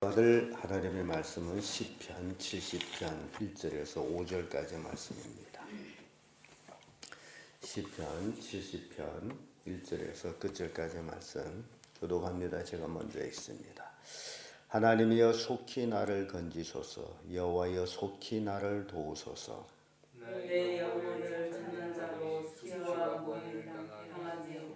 받을 하나님의 말씀은 시편 70편 1절에서 5절까지 말씀입니다. 시편 70편 1절에서 끝절까지 말씀 교독합니다. 제가 먼저 읽습니다. 하나님이여 속히 나를 건지소서. 여호와여 속히 나를 도우소서. 내 영혼을 찾는 자로 수치와 고난을 당하지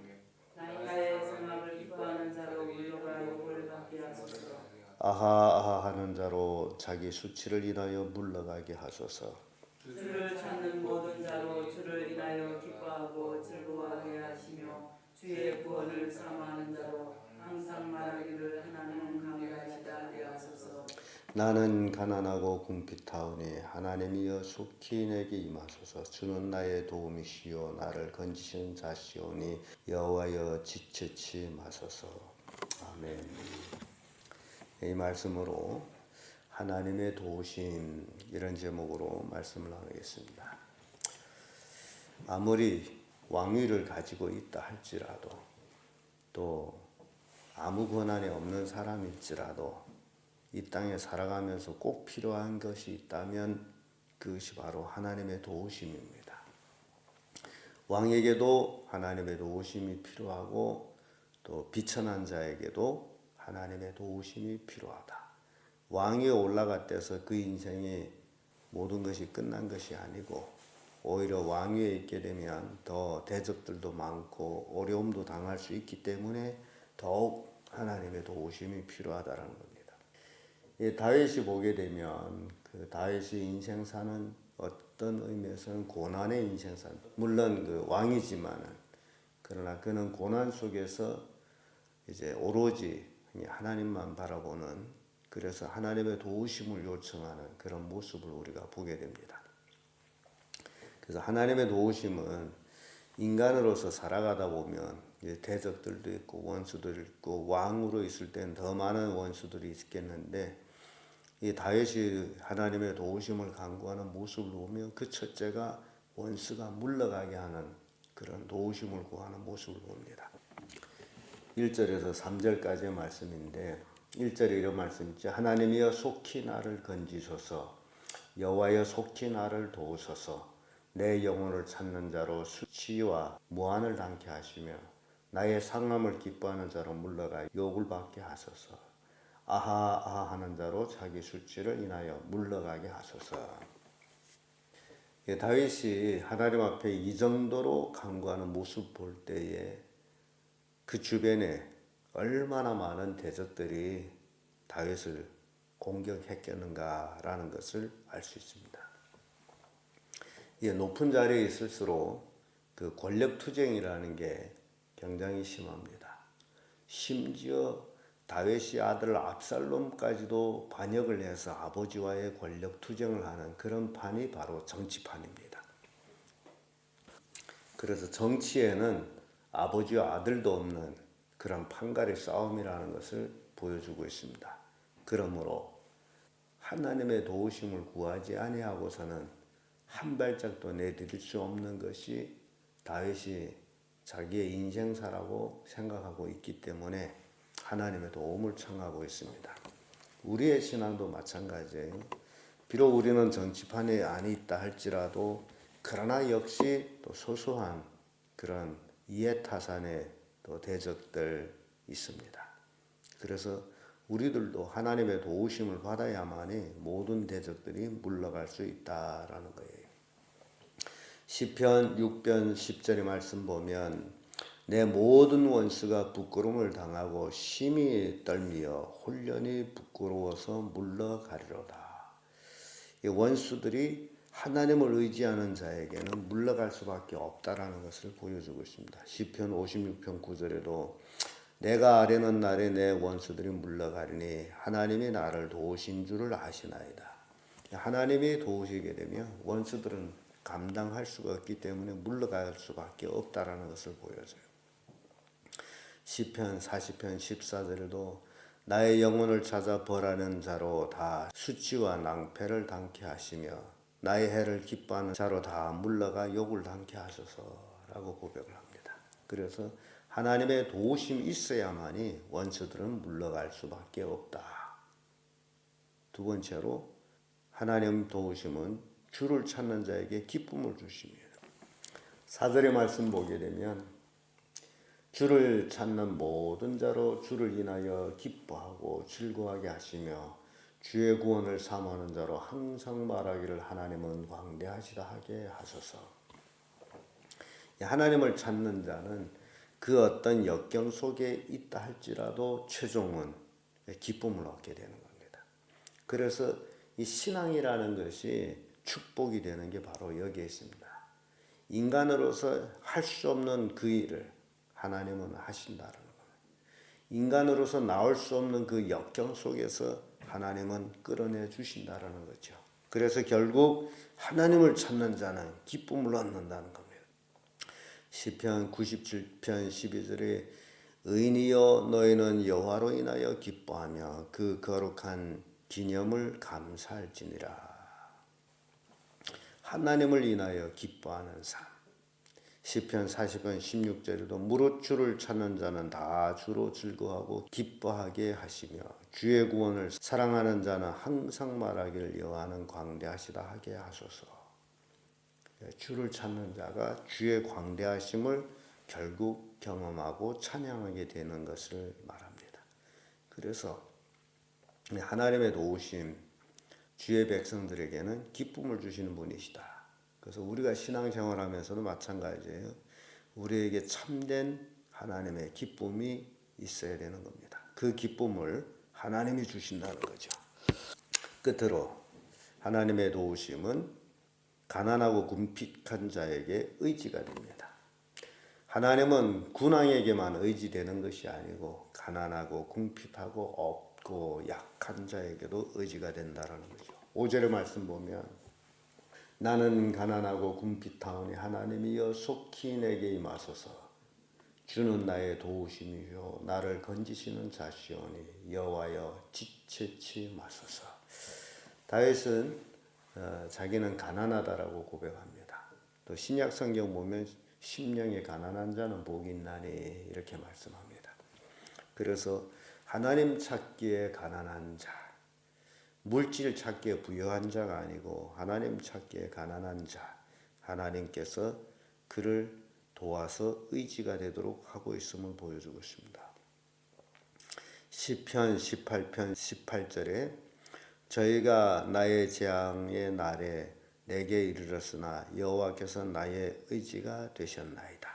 나의 생각을 기뻐하는 자로 위로가 욕을 받게 하소서. 아하 하는 자로 자기 수치를 인하여 물러가게 하소서. 주를 찾는 모든 자로 주를 인하여 기뻐하고 즐거워하게 하시며 주의 구원을 사모하는 자로 항상 말하기를 하나님은 강구하시다 하게 하소서. 나는 가난하고 궁핍하오니 하나님이여 속히 내게 임하소서. 주는 나의 도움이시요 나를 건지시는 자시오니 여호와여 지체치 마소서. 아멘. 이 말씀으로 하나님의 도우심 이런 제목으로 말씀을 나누겠습니다. 아무리 왕위를 가지고 있다 할지라도 또 아무 권한이 없는 사람일지라도 이 땅에 살아가면서 꼭 필요한 것이 있다면 그것이 바로 하나님의 도우심입니다. 왕에게도 하나님의 도우심이 필요하고 또 비천한 자에게도 하나님의 도우심이 필요하다. 왕이 올라갔대서 그 인생이 모든 것이 끝난 것이 아니고 오히려 왕위에 있게 되면 더 대적들도 많고 어려움도 당할 수 있기 때문에 더욱 하나님의 도우심이 필요하다는 겁니다. 다윗이 보게 되면 그 다윗의 인생사는 어떤 의미에서는 고난의 인생사. 물론 그 왕이지만은 그러나 그는 고난 속에서 이제 오로지 하나님만 바라보는, 그래서 하나님의 도우심을 요청하는 그런 모습을 우리가 보게 됩니다. 그래서 하나님의 도우심은 인간으로서 살아가다 보면 대적들도 있고 원수들도 있고 왕으로 있을 때는 더 많은 원수들이 있겠는데 이 다윗이 하나님의 도우심을 간구하는 모습을 보면 그 첫째가 원수가 물러가게 하는 그런 도우심을 구하는 모습을 봅니다. 1절에서 3절까지의 말씀인데 1절에 이런 말씀이 있죠. 하나님이여 속히 나를 건지소서. 여호와여 속히 나를 도우소서. 내 영혼을 찾는 자로 수치와 무한을 당케 하시며 나의 상함을 기뻐하는 자로 물러가 욕을 받게 하소서. 아하 하는 자로 자기 수치를 인하여 물러가게 하소서. 다윗이 하나님 앞에 이 정도로 간구하는 모습 볼 때에 그 주변에 얼마나 많은 대적들이 다윗을 공격했겠는가라는 것을 알 수 있습니다. 높은 자리에 있을수록 그 권력 투쟁이라는 게 굉장히 심합니다. 심지어 다윗의 아들 압살롬까지도 반역을 해서 아버지와의 권력 투쟁을 하는 그런 판이 바로 정치판입니다. 그래서 정치에는 아버지와 아들도 없는 그런 판갈의 싸움이라는 것을 보여주고 있습니다. 그러므로 하나님의 도우심을 구하지 아니하고서는 한 발짝도 내디딜 수 없는 것이 다윗이 자기의 인생사라고 생각하고 있기 때문에 하나님의 도움을 청하고 있습니다. 우리의 신앙도 마찬가지예요. 비록 우리는 정치판에 안에 있다 할지라도 그러나 역시 또 소소한 그런 이해타산의 또 대적들 있습니다. 그래서 우리들도 하나님의 도우심을 받아야만이 모든 대적들이 물러갈 수 있다라는 거예요. 시편 6편 10절의 말씀 보면 내 모든 원수가 부끄러움을 당하고 심히 떨미어 홀련히 부끄러워서 물러가리로다. 이 원수들이 하나님을 의지하는 자에게는 물러갈 수밖에 없다라는 것을 보여주고 있습니다. 시편 56편 9절에도 내가 아뢰는 날에 내 원수들이 물러가리니 하나님이 나를 도우신 줄을 아시나이다. 하나님이 도우시게 되면 원수들은 감당할 수가 없기 때문에 물러갈 수밖에 없다라는 것을 보여줘요. 시편 40편 14절에도 나의 영혼을 찾아 벌하는 자로 다 수치와 낭패를 당케 하시며 나의 해를 기뻐하는 자로 다 물러가 욕을 당케 하소서라고 고백을 합니다. 그래서 하나님의 도우심이 있어야만이 원수들은 물러갈 수밖에 없다. 두 번째로 하나님 도우심은 주를 찾는 자에게 기쁨을 주심이에요. 4절의 말씀 보게 되면 주를 찾는 모든 자로 주를 인하여 기뻐하고 즐거워하게 하시며 주의 구원을 사모하는 자로 항상 말하기를 하나님은 광대하시다 하게 하소서. 하나님을 찾는 자는 그 어떤 역경 속에 있다 할지라도 최종은 기쁨을 얻게 되는 겁니다. 그래서 이 신앙이라는 것이 축복이 되는 게 바로 여기에 있습니다. 인간으로서 할 수 없는 그 일을 하나님은 하신다는 겁니다. 인간으로서 나올 수 없는 그 역경 속에서 하나님은 끌어내 주신다는 거죠. 그래서 결국 하나님을 찾는 자는 기쁨을 얻는다는 겁니다. 시편 97편 12절에 의인이여 너희는 여호와로 인하여 기뻐하며 그 거룩한 기념을 감사할지니라. 하나님을 인하여 기뻐하는 삶. 시편 40편 16절에도 무릇 주를 찾는 자는 다 주로 즐거워하고 기뻐하게 하시며 주의 구원을 사랑하는 자는 항상 말하기를 여호와는 광대하시다 하게 하소서. 주를 찾는 자가 주의 광대하심을 결국 경험하고 찬양하게 되는 것을 말합니다. 그래서 하나님의 도우심, 주의 백성들에게는 기쁨을 주시는 분이시다. 그래서 우리가 신앙생활하면서도 마찬가지예요. 우리에게 참된 하나님의 기쁨이 있어야 되는 겁니다. 그 기쁨을 하나님이 주신다는 거죠. 끝으로 하나님의 도우심은 가난하고 궁핍한 자에게 의지가 됩니다. 하나님은 군왕에게만 의지되는 것이 아니고 가난하고 궁핍하고 없고 약한 자에게도 의지가 된다는 거죠. 5절의 말씀 보면 나는 가난하고 궁핍하오니 하나님이여 속히 내게 임하소서. 주는 나의 도우심이요 나를 건지시는 자시오니 여호와여 지체치 마소서. 다윗은 자기는 가난하다라고 고백합니다. 또 신약 성경 보면 심령이 가난한 자는 복이 있나니 이렇게 말씀합니다. 그래서 하나님 찾기에 가난한 자, 물질 찾기에 부유한 자가 아니고 하나님 찾기에 가난한 자, 하나님께서 그를 도와서 의지가 되도록 하고 있음을 보여주고 있습니다. 시편 18편 18절에 저희가 나의 재앙의 날에 내게 이르렀으나 여호와께서 나의 의지가 되셨나이다.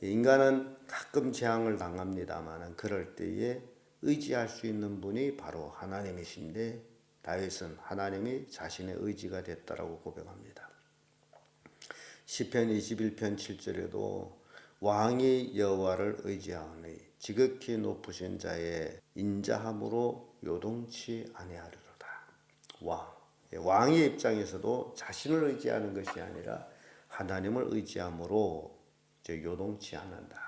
인간은 가끔 재앙을 당합니다만 그럴 때에 의지할 수 있는 분이 바로 하나님이신데 다윗은 하나님이 자신의 의지가 됐다라고 고백합니다. 시편 21편 7절에도 왕이 여호와를 의지하오니 지극히 높으신 자의 인자함으로 요동치 아니하리로다. 왕의 입장에서도 자신을 의지하는 것이 아니라 하나님을 의지함으로 요동치 않는다.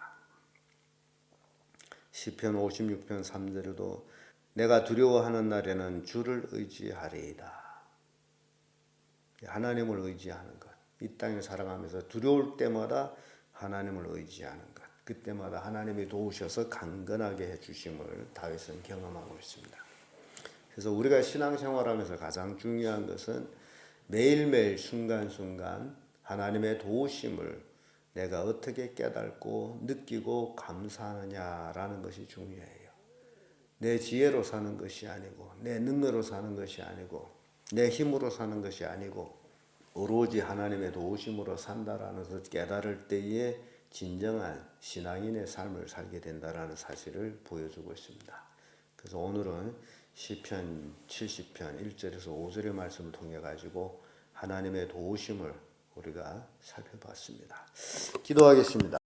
시편 56편 3절에도 내가 두려워하는 날에는 주를 의지하리이다. 하나님을 의지하는 것. 이 땅에 살아가면서 두려울 때마다 하나님을 의지하는 것. 그때마다 하나님이 도우셔서 강건하게 해주심을 다윗은 경험하고 있습니다. 그래서 우리가 신앙생활하면서 가장 중요한 것은 매일매일 순간순간 하나님의 도우심을 내가 어떻게 깨닫고 느끼고 감사하느냐라는 것이 중요해요. 내 지혜로 사는 것이 아니고 내 능력으로 사는 것이 아니고 내 힘으로 사는 것이 아니고 오로지 하나님의 도우심으로 산다라는 것을 깨달을 때에 진정한 신앙인의 삶을 살게 된다라는 사실을 보여주고 있습니다. 그래서 오늘은 시편 70편 1절에서 5절의 말씀을 통해 가지고 하나님의 도우심을 우리가 살펴봤습니다. 기도하겠습니다.